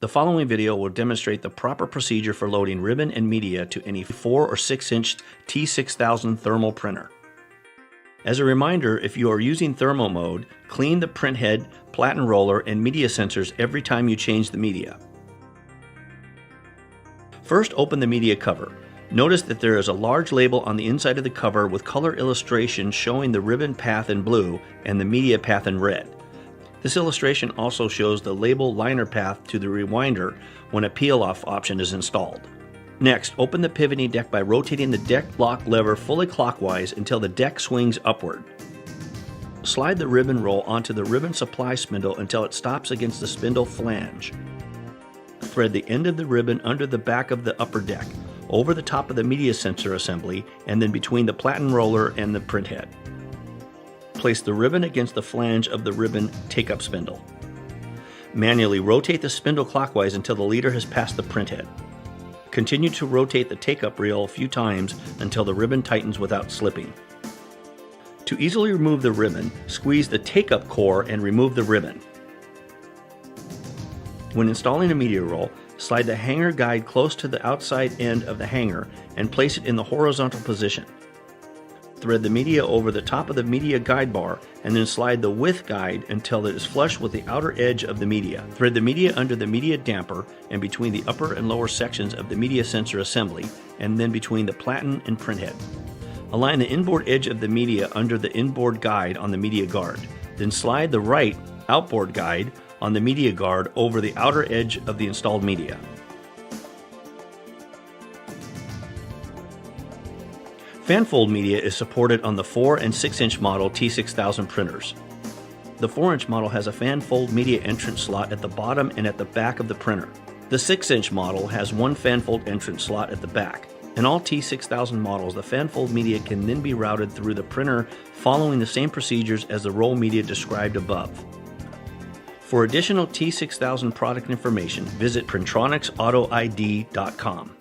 The following video will demonstrate the proper procedure for loading ribbon and media to any 4 or 6-inch T6000 thermal printer. As a reminder, if you are using thermal mode, clean the print head, platen roller, and media sensors every time you change the media. First, open the media cover. Notice that there is a large label on the inside of the cover with color illustration showing the ribbon path in blue and the media path in red. This illustration also shows the label liner path to the rewinder when a peel-off option is installed. Next, open the pivoting deck by rotating the deck lock lever fully clockwise until the deck swings upward. Slide the ribbon roll onto the ribbon supply spindle until it stops against the spindle flange. Thread the end of the ribbon under the back of the upper deck, over the top of the media sensor assembly, and then between the platen roller and the print head. Place the ribbon against the flange of the ribbon take-up spindle. Manually rotate the spindle clockwise until the leader has passed the print head. Continue to rotate the take-up reel a few times until the ribbon tightens without slipping. To easily remove the ribbon, squeeze the take-up core and remove the ribbon. When installing a media roll, slide the hanger guide close to the outside end of the hanger and place it in the horizontal position. Thread the media over the top of the media guide bar and then slide the width guide until it is flush with the outer edge of the media. Thread the media under the media damper and between the upper and lower sections of the media sensor assembly, and then between the platen and print head. Align the inboard edge of the media under the inboard guide on the media guard. Then slide the right outboard guide on the media guard over the outer edge of the installed media. Fanfold media is supported on the 4 and 6-inch model T6000 printers. The 4-inch model has a fanfold media entrance slot at the bottom and at the back of the printer. The 6-inch model has one fanfold entrance slot at the back. In all T6000 models, the fanfold media can then be routed through the printer following the same procedures as the roll media described above. For additional T6000 product information, visit PrintronixAutoID.com.